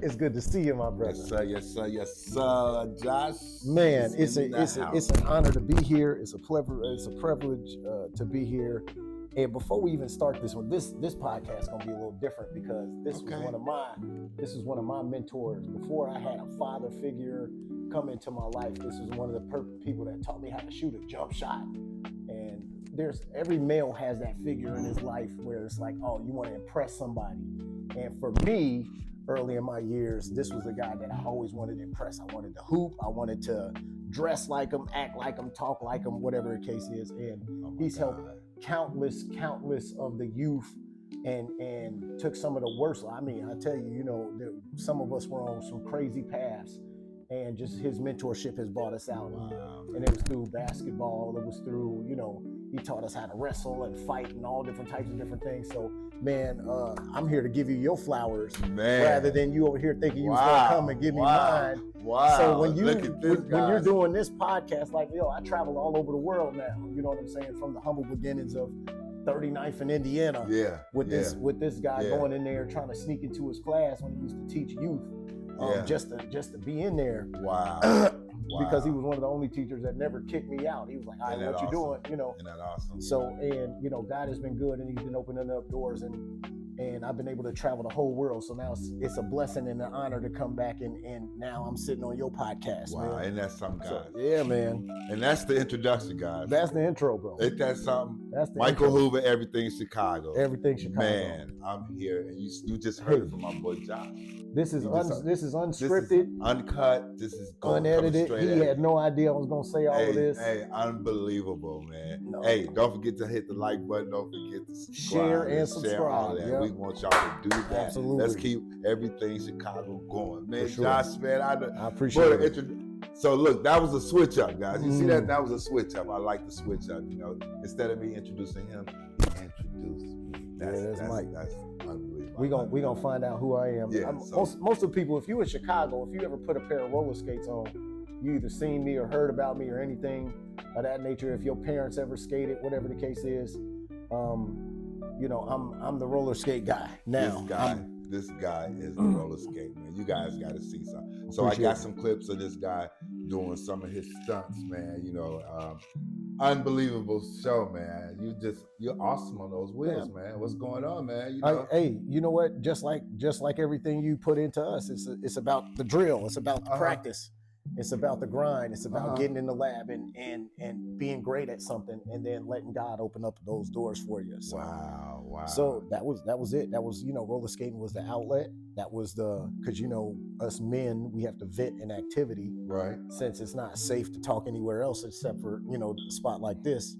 It's good to see you, my brother. Yes, sir. Yes, sir. Yes, sir. Josh. Man, it's an honor to be here. It's a privilege to be here. And before we even start this one, this podcast is gonna be a little different because this is one of my mentors. Before I had a father figure come into my life, this was one of the people that taught me how to shoot a jump shot. And every male has that figure in his life where it's like, oh, you want to impress somebody. And for me, early in my years, this was the guy that I always wanted to impress. I wanted to hoop. I wanted to dress like him, act like him, talk like him, whatever the case is. And he's helped countless of the youth and took some of the worst. I mean, I tell you, some of us were on some crazy paths, and just his mentorship has brought us out. And it was through basketball. It was through, he taught us how to wrestle and fight and all different types of different things. So, man, I'm here to give you your flowers, rather than you over here thinking you was gonna come and give me mine. Wow. So when you're doing this podcast, like, I travel all over the world now. You know what I'm saying? From the humble beginnings of 39th in Indiana. With this guy going in there trying to sneak into his class when he used to teach youth. Just to be in there. Wow. Because he was one of the only teachers that never kicked me out. He was like, all right, what you doing? Isn't that awesome? So, and, God has been good, and he's been opening up doors, and I've been able to travel the whole world. So now it's a blessing and an honor to come back, and now I'm sitting on your podcast. Wow, man. And that's something, guys. So, yeah, man. And that's the introduction, guys. That's the intro, bro. Ain't that something? That's the Michael intro. Hoover, Everything Chicago. Everything Chicago. Man, I'm here, and you just heard it from my boy Josh. This is unscripted, this is uncut. This is unedited. He had no idea I was gonna say all of this. Hey, unbelievable, man. No. Hey, don't forget to hit the like button. Don't forget to share and subscribe. All that. Yep. We want y'all to do that. Absolutely. Let's keep Everything Chicago going, man. Sure. Josh, man, I appreciate it. So look, that was a switch up, guys. You see that? That was a switch up. I like the switch up. Instead of me introducing him, he introduced me. That's Mike. That's unbelievable. We gonna find out who I am. Yeah, most of the people, if you in Chicago, if you ever put a pair of roller skates on, you either seen me or heard about me or anything of that nature. If your parents ever skated, whatever the case is, I'm the roller skate guy now. This guy is the roller skate, man. You guys got to see something. So I got some clips of this guy doing some of his stunts, man. Unbelievable show, man. You're awesome on those wheels, man. What's going on, man? Hey, you know what? Just like everything you put into us, it's about the drill. It's about the practice. It's about the grind. It's about getting in the lab and being great at something, and then letting God open up those doors for you. So, wow. So that was it. That was, roller skating was the outlet. That was because us men, we have to vent an activity, right? Since it's not safe to talk anywhere else except for a spot like this.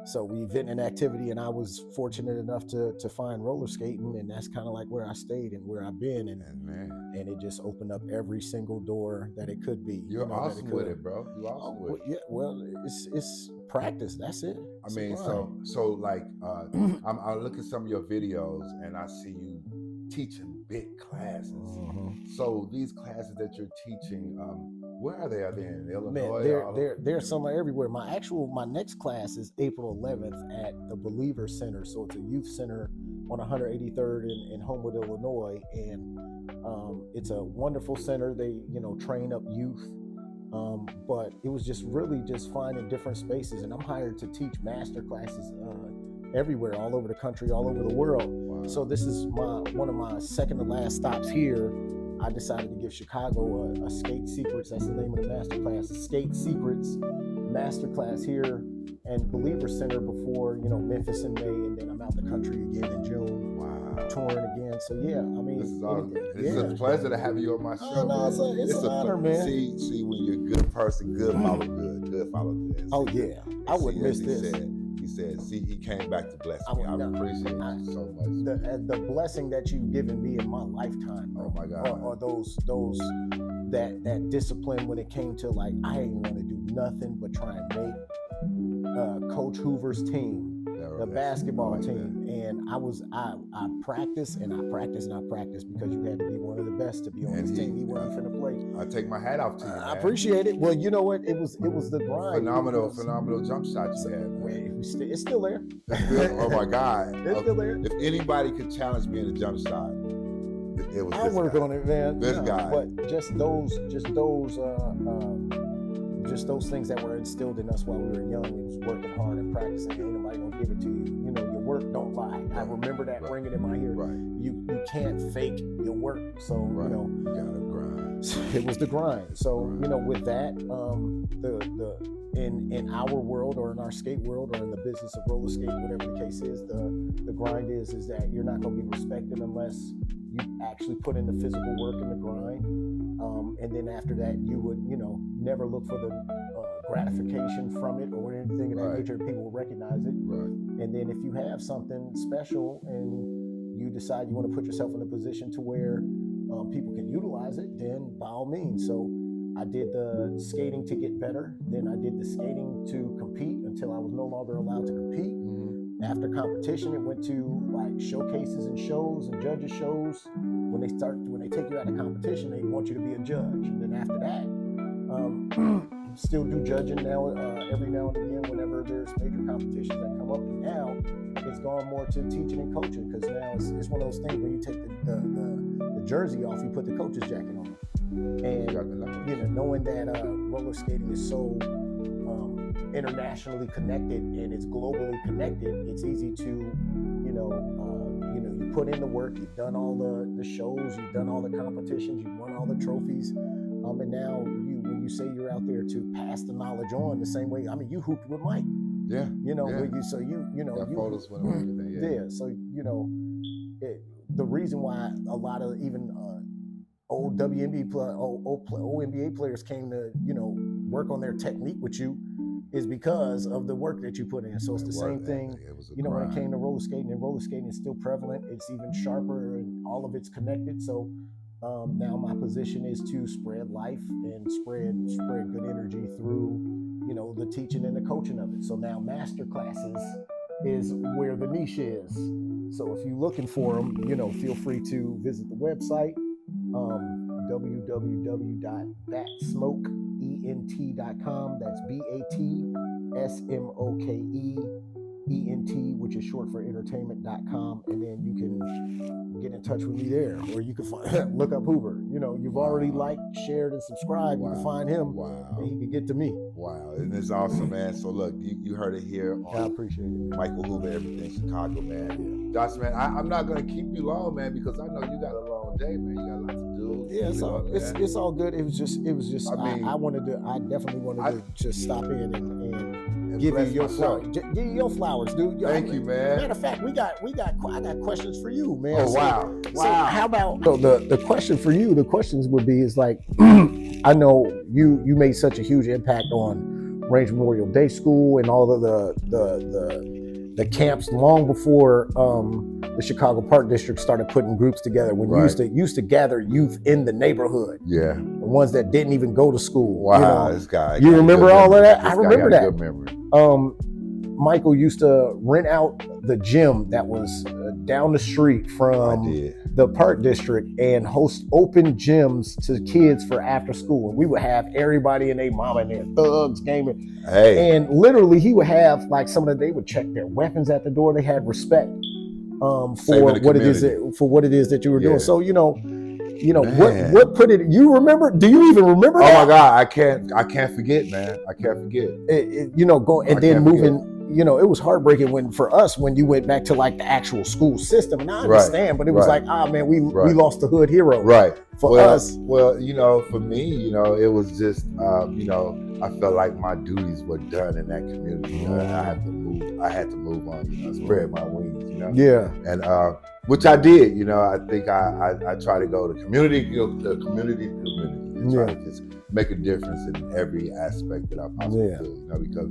So we vent an activity, and I was fortunate enough to find roller skating, and that's kind of like where I stayed and where I've been, and it just opened up every single door that it could be. You're awesome with it, bro. You're awesome with it. Yeah, well, it's practice. That's it. I mean, so like, I look at some of your videos, and I see you teaching big classes. So these classes that you're teaching, where are they? Are they in Illinois? Man, they're somewhere everywhere. My next class is April 11th at the Believer Center. So it's a youth center on 183rd in Homewood, Illinois, and it's a wonderful center. They train up youth, but it was just really just finding different spaces, and I'm hired to teach master classes everywhere, all over the country, all over the world. Wow. So this is one of my second to last stops here. I decided to give Chicago a Skate Secrets. That's the name of the master class. Skate Secrets master class here and Believer Center before Memphis in May, and then I'm out the country again in June. Wow. Touring again. So yeah, I mean, this is awesome. It's a pleasure to have you on my show. It's an honor, man. See, when you're a good person, good follow good, good follow good. Oh yeah, I wouldn't miss this. He said, he came back to bless me. I appreciate you so much. The blessing that you've given me in my lifetime, bro, oh my God, are those that discipline when it came to like, I ain't want to do nothing but try and make Coach Hoover's team, the basketball team. And I practiced and I practiced and I practiced because you had to be one of the best to be on this team. He wasn't finna play. I take my hat off to you, man. I appreciate it. Well, you know what? It was the grind. Phenomenal jump shot you had, man. It's still there. Oh my God. It's still there. If anybody could challenge me in a jump shot, it was. I'll work on it, man. This guy. But just those things that were instilled in us while we were young. It was working hard and practicing. Ain't nobody gonna give it to you. You know, your work don't lie. I remember that ringing in my ear. Right. You can't fake your work. So you know, you gotta grind. It was the grind. So you know, with that, in our world or in our skate world or in the business of roller skate, whatever the case is, the grind is that you're not gonna be respected unless you actually put in the physical work in the grind. And then after that, you would, you know, never look for the gratification from it or anything of that nature. People will recognize it. Right. And then if you have something special and you decide you want to put yourself in a position to where people can utilize it, then by all means. So I did the skating to get better. Then I did the skating to compete until I was no longer allowed to compete. Mm-hmm. After competition, it went to like showcases and shows and judges shows. When they take you out of competition, they want you to be a judge. And then after that, still do judging now, every now and again whenever there's major competitions that come up. And now it's gone more to teaching and coaching, because now it's one of those things where you take the jersey off, you put the coach's jacket on. And you know, knowing that roller skating is so internationally connected and it's globally connected, it's easy to, you put in the work, you've done all the shows, you've done all the competitions, you've won all the trophies, and now when you say you're out there to pass the knowledge on the same way, I mean, you hooped with Mike. Yeah. You know, yeah. Got photos with him and everything. Yeah. So, you know, the reason why a lot of even old NBA players came to, you know, work on their technique with you is because of the work that you put in. So it's the same thing, you know, when it came to roller skating, and roller skating is still prevalent. It's even sharper and all of it's connected. So now my position is to spread life and spread good energy through, you know, the teaching and the coaching of it. So now master classes is where the niche is. So if you're looking for them, you know, feel free to visit the website, batsmokeent.com. That's BATSMOKEENT, which is short for entertainment.com. And then you can get in touch with me there, or you can look up Hoover. You know, you've already liked, shared, and subscribed. You can find him, and he can get to me. Wow, and it's awesome, man. So look, you heard it here on I appreciate it, Michael Hoover, Everything Chicago, man. Yeah. Josh, man, I'm not gonna keep you long, man, because I know you got a long day, man. You got a lot to do. Yeah, it's all good. It was just. I mean, I definitely wanted to just stop in and give you your flowers. Give you your flowers, dude. Thank you, man. Matter of fact, I got questions for you, man. Oh, wow. So how about the question for you? The questions would be is like, I know you made such a huge impact on Range Memorial Day School and all of the camps long before the Chicago Park District started putting groups together. When you used to gather youth in the neighborhood. Yeah. The ones that didn't even go to school. Wow, you know? This guy. You remember all of that? I remember that. Good memory. Michael used to rent out the gym that was down the street from the Park District and host open gyms to kids for after school. And we would have everybody and their mama and their thugs gaming. Hey. And literally he would have like they would check their weapons at the door. They had respect for what it is that you were doing. So, you know, what put it, you remember, do you even remember that? Oh my God, I can't forget, man. I can't forget. Moving, you know, it was heartbreaking when you went back to like the actual school system. And I understand, but it was like, man, we lost the hood hero. Right. For us. Well, you know, for me, you know, it was just, you know, I felt like my duties were done in that community. You know, I had to move on, you know, spread my wings, you know? Yeah. And, which I did, you know, I think I try to go to community, and try to just make a difference in every aspect that I possibly do, you know, because,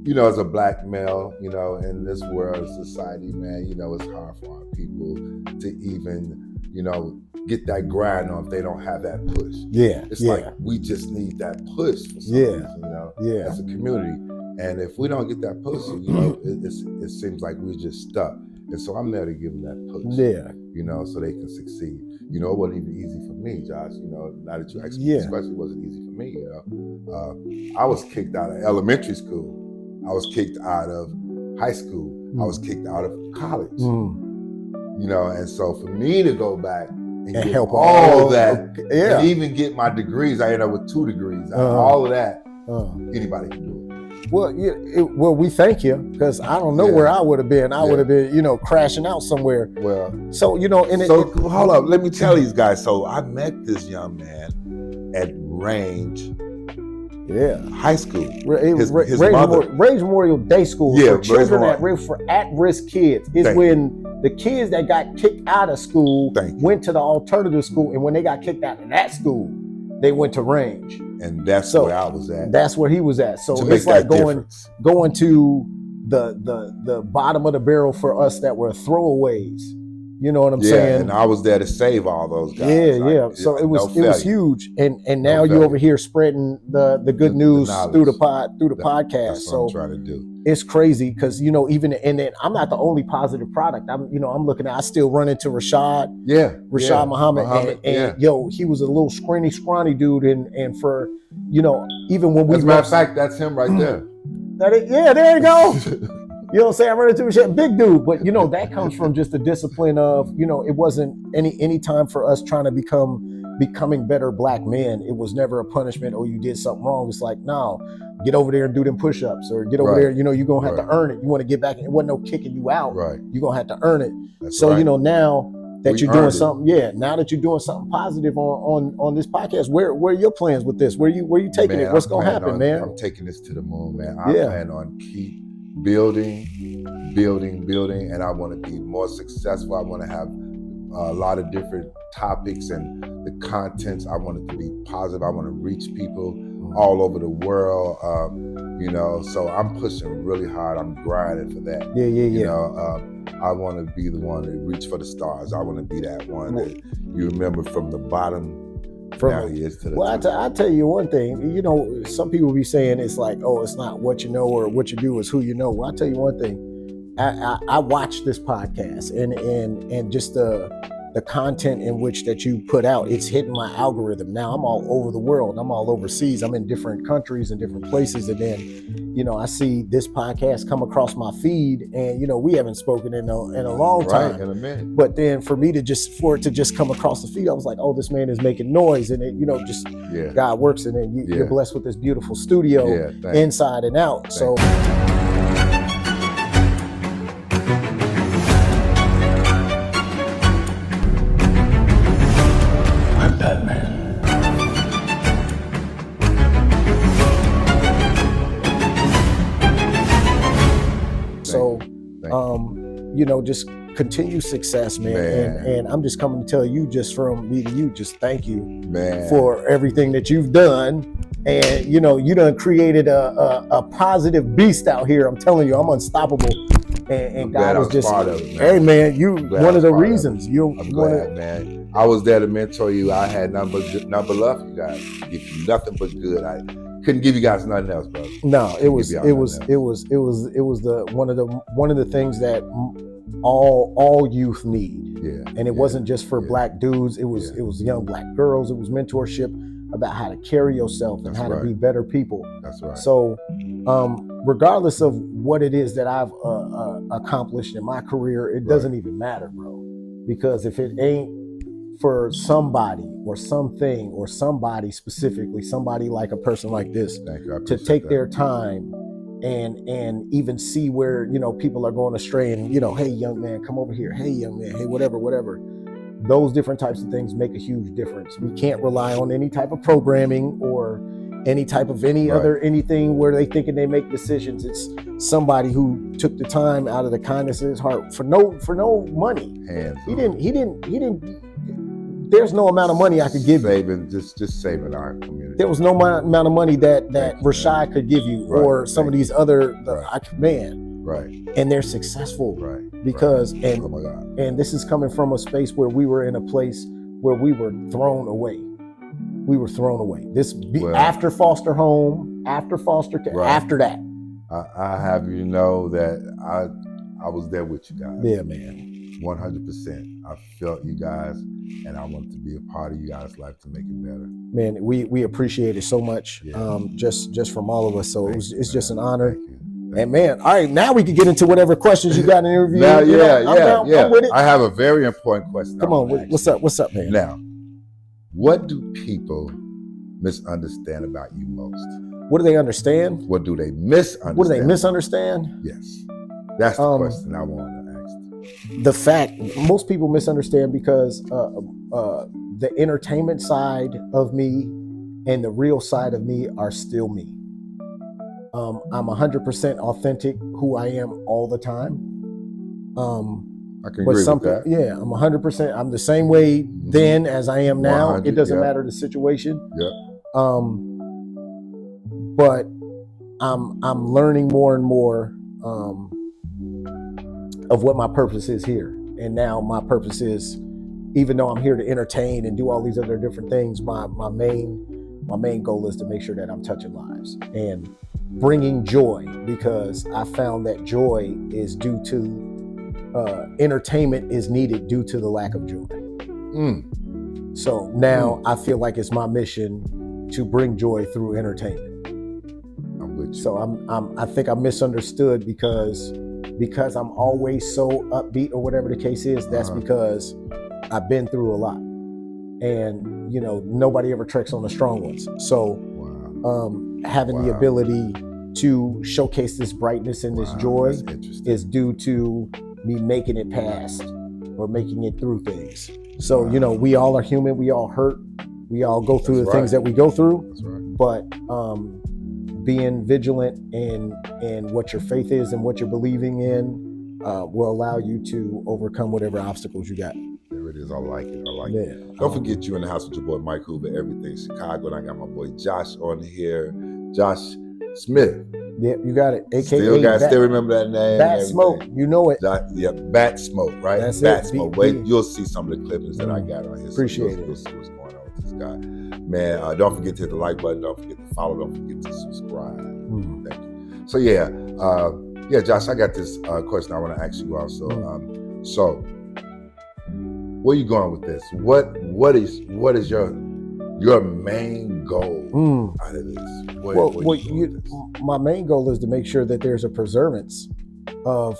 you know, as a black male, you know, in this world, society, man, you know, it's hard for our people to even, you know, get that grind on if they don't have that push. Yeah. It's like we just need that push for some reason, you know, as a community. And if we don't get that push, you know, it seems like we're just stuck. And so I'm there to give them that push, you know, so they can succeed. You know, it wasn't even easy for me, Josh, you know, now that you asked me, especially it wasn't easy for me, you know. I was kicked out of elementary school. I was kicked out of high school. I was kicked out of college, you know, and so for me to go back and help all of that. Yeah. And even get my degrees. I ended up with 2 degrees. All of that. Anybody can do it. Well, well, we thank you, because I don't know where I would have been. I would have been, crashing out somewhere. Well, so hold up. Let me tell these guys. So I met this young man at Range. High school. His mother. Range Memorial Day School for children for at-risk kids. It's when the kids that got kicked out of school went to the alternative school, and when they got kicked out of that school, they went to Range. And that's where I was at. That's where he was at. So it's like going to the bottom of the barrel for us that were throwaways. You know what I'm saying? And I was there to save all those guys. So it was huge. And now you're over here spreading the good news through the podcast. That's what I'm trying to do. It's crazy, because even and then I'm not the only positive product. I'm looking at, I still run into Rashad Muhammad, and he was a little scrawny dude, and for even when we, as a matter of fact, that's him right there. There you go. You know what I'm saying? I run into a big dude, but that comes from just the discipline of, it wasn't any time for us trying to becoming better black men. It was never a punishment, or you did something wrong. It's like, no, get over there and do them push-ups, or get over there, you're going to have to earn it. You want to get back, and it wasn't no kicking you out. Right. You're going to have to earn it. That's so, right. Now that you're doing something, now that you're doing something positive on this podcast, where are your plans with this? Where you taking it? What's going to happen, man? I'm taking this to the moon, man. I plan on keep building, and I want to be more successful. I want to have a lot of different topics, and the contents, I want it to be positive. I want to reach people all over the world, so I'm pushing really hard. I'm grinding for that. I want to be the one that reach for the stars. I want to be that one that you remember from the bottom. Now he is to the top. I tell you one thing. Some people be saying it's like, oh, it's not what you know or what you do, it's who you know. Well, I tell you one thing. I watch this podcast, and just the content in which that you put out, it's hitting my algorithm. Now I'm all over the world. I'm all overseas. I'm in different countries and different places. And then, I see this podcast come across my feed, and, we haven't spoken in a long time. Right, in a minute. But then for it to just come across the feed, I was like, oh, this man is making noise. And it, God works. And then you're blessed with this beautiful studio inside and out. So. Just continue success, man. And I'm just coming to tell you, just from me to you, just thank you, man, for everything that you've done. And you done created a positive beast out here. I'm telling you, I'm unstoppable. And God was just, hey man, you one of the reasons. I'm glad, man. I was there to mentor you. I had nothing but love for you guys. Give you nothing but good. I couldn't give you guys nothing else, bro. No, it was one of the things that all youth need. And it wasn't just for black dudes. It was young black girls. It was mentorship about how to carry yourself and how to be better people. That's right. So, regardless of what it is that I've accomplished in my career, it doesn't even matter, bro. Because if it ain't for somebody or something or somebody specifically, somebody like a person like this, to take their time and even see where, people are going astray, and, hey, young man, come over here. Hey, young man, hey, whatever. Those different types of things make a huge difference. We can't rely on any type of programming or any type of anything where they thinking they make decisions. It's somebody who took the time out of the kindness of his heart for no money. He didn't. There's no amount of money I could give you. Just saving our community. There was no amount of money that Rashad could give you, or some of these other man. Right. And they're successful. Right. Because oh my God. And this is coming from a space where we were in a place where we were thrown away. After foster home, after foster care, after that. I have you know that I was there with you guys. Yeah, man. 100%. I felt you guys, and I wanted to be a part of you guys' life to make it better. Man, we appreciate it so much, just from all of us. So it's just an honor. And man, all right, now we can get into whatever questions you got in the interview. Now, I'm with it. I have a very important question. Come on, what's up, man? Now, what do people misunderstand about you most? What do they understand? What do they misunderstand? What do they misunderstand? Yes, that's the question I wanted to ask. The fact most people misunderstand because the entertainment side of me and the real side of me are still me. I'm 100% authentic who I am all the time. I can agree with that. Yeah, I'm 100%. I'm the same way then as I am now. It doesn't matter the situation. Yeah. But I'm learning more and more of what my purpose is here. And now my purpose is, even though I'm here to entertain and do all these other different things, my main goal is to make sure that I'm touching lives and bringing joy, because I found that joy is due to entertainment is needed due to the lack of joy. So now I feel like it's my mission to bring joy through entertainment. I'm with you. So I think I'm misunderstood because I'm always so upbeat or whatever the case is. That's because I've been through a lot, and nobody ever treks on the strong ones. So having the ability to showcase this brightness and this joy is due to me making it past or making it through things. So we all are human, we all hurt, we all go through the things that we go through. That's right. But being vigilant in what your faith is and what you're believing in will allow you to overcome whatever obstacles you got. There it is. I like it. Don't forget, you in the house with your boy Mike Hoover, Everything Chicago. And I got my boy Josh on here. Josh Smith. Yeah, you got it. AKA still remember that name. Bat Smoke. You know it. Bat Smoke, right? That's Bat it. Smoke. Wait, you'll see some of the clippings that I got on here. Appreciate it. You'll see what's going on with this guy. Man, don't forget to hit the like button. Don't forget to follow. Don't forget to subscribe. Thank you. So Josh, I got this question I want to ask you also. So where are you going with this? What is your main goal out of this? My main goal is to make sure that there's a preservance of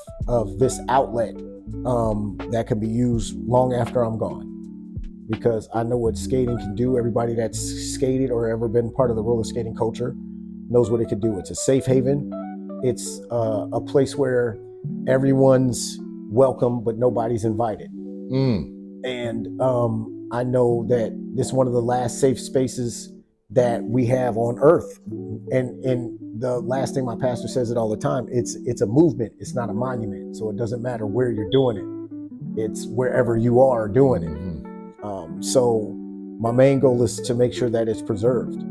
this outlet that can be used long after I'm gone, because I know what skating can do. Everybody that's skated or ever been part of the roller skating culture knows what it can do. It's a safe haven. It's a place where everyone's welcome, but nobody's invited. And I know that this is one of the last safe spaces that we have on earth. And the last thing, my pastor says it all the time, it's a movement, it's not a monument. So it doesn't matter where you're doing it. It's wherever you are doing it. So my main goal is to make sure that it's preserved.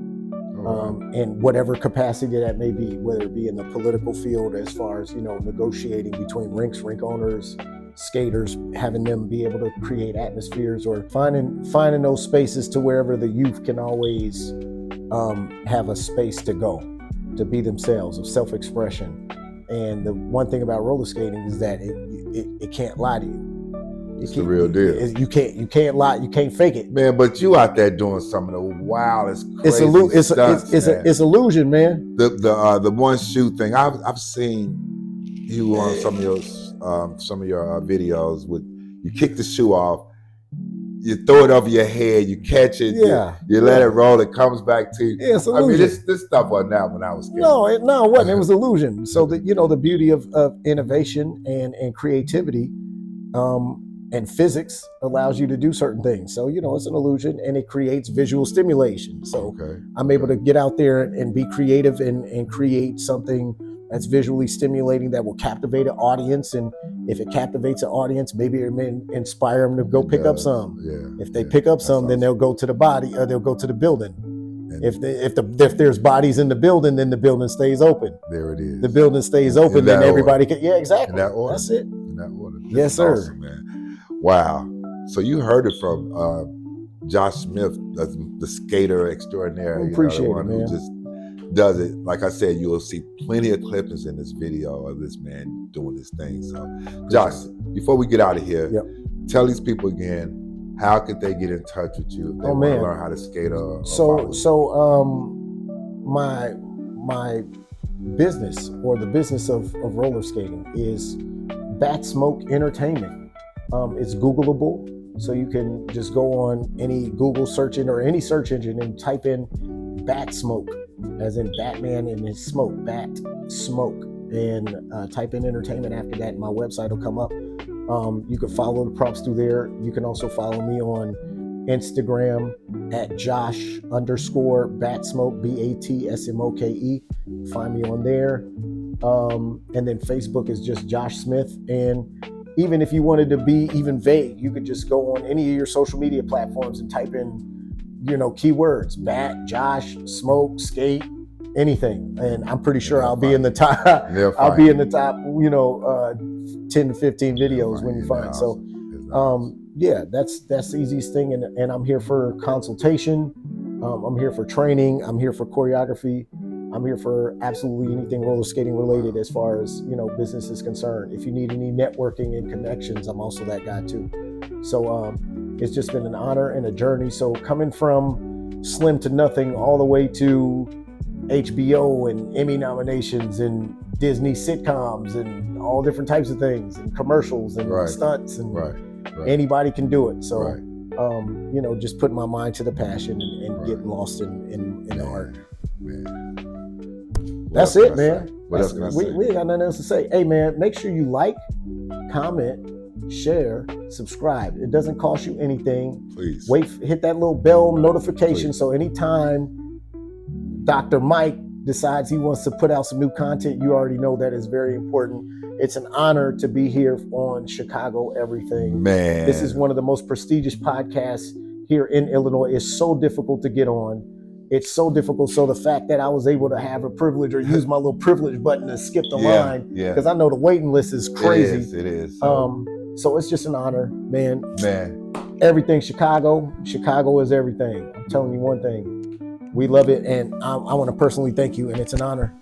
In whatever capacity that may be, whether it be in the political field, as far as, negotiating between rink owners, skaters, having them be able to create atmospheres, or finding those spaces to wherever the youth can always have a space to go, to be themselves, of self-expression. And the one thing about roller skating is that it can't lie to you. It's the real deal. You can't lie. You can't fake it, man. But you out there doing some of the wildest, crazy it's illusion, man. The one shoe thing. I've seen you on some of your videos with, you kick the shoe off, you throw it over your head, you catch it, you let it roll, it comes back to you. Yeah, it's illusion. I mean, this stuff wasn't out when I was skating. No, it wasn't. It was illusion. So the beauty of innovation and creativity and physics allows you to do certain things. So, it's an illusion, and it creates visual stimulation. So I'm able to get out there and be creative and create something that's visually stimulating that will captivate an audience. And if it captivates an audience, maybe it may inspire them to go pick up some. If they pick up some, then they'll go to the body, or they'll go to the building. If there's bodies in the building, then the building stays open. There it is. The building stays open, then everybody can. Yeah, exactly. In that order. That's it. In that order. Yes, sir. Awesome, man. Wow. So you heard it from Josh Smith, the skater extraordinaire. Appreciate the one it, man. Who just does it. Like I said, you will see plenty of clippings in this video of this man doing his thing. So, Josh, before we get out of here, tell these people again, how could they get in touch with you if they want to learn how to skate? So my business or the business of roller skating is Bat Smoke Entertainment. It's Googleable, so you can just go on any Google search engine or any search engine and type in Bat Smoke, as in Batman and his smoke, Bat Smoke, and type in entertainment after that. My website will come up. You can follow the prompts through there. You can also follow me on Instagram at Josh_Batsmoke, BATSMOKE. Find me on there. And then Facebook is just Josh Smith. And even if you wanted to be even vague, you could just go on any of your social media platforms and type in, keywords, Bat, Josh, Smoke, Skate, anything. And I'm pretty sure I'll be in the top. I'll be in the top, 10 to 15 videos when you find. So, yeah, that's the easiest thing. And I'm here for consultation. I'm here for training. I'm here for choreography. I'm here for absolutely anything roller skating related as far as, business is concerned. If you need any networking and connections, I'm also that guy too. So it's just been an honor and a journey. So coming from slim to nothing all the way to HBO and Emmy nominations and Disney sitcoms and all different types of things and commercials and stunts and anybody can do it. So, just put my mind to the passion and get lost in art. Man. That's it, man. What else can I say? We ain't got nothing else to say. Hey, man, make sure you like, comment, share, subscribe. It doesn't cost you anything. Please. Hit that little bell notification. So anytime Dr. Mike decides he wants to put out some new content, you already know that is very important. It's an honor to be here on Chicago Everything. Man. This is one of the most prestigious podcasts here in Illinois. It's so difficult to get on. It's so difficult. So the fact that I was able to have a privilege or use my little privilege button to skip the line, because I know the waiting list is crazy. It is. So it's just an honor, man. Everything Chicago. Chicago is everything. I'm telling you one thing. We love it. And I want to personally thank you. And it's an honor.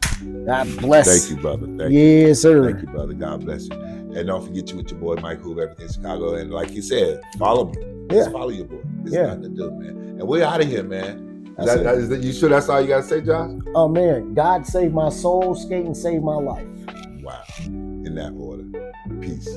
God bless. Thank you, brother. Thank you. Yes, sir. Thank you, brother. God bless you. And don't forget you with your boy, Mike Hoover, Everything Chicago. And like you said, follow me. Just follow your boy. There's nothing to do, man. And we're out of here, man. You sure that's all you got to say, Josh? Oh, man. God saved my soul. Skating saved my life. Wow. In that order. Peace.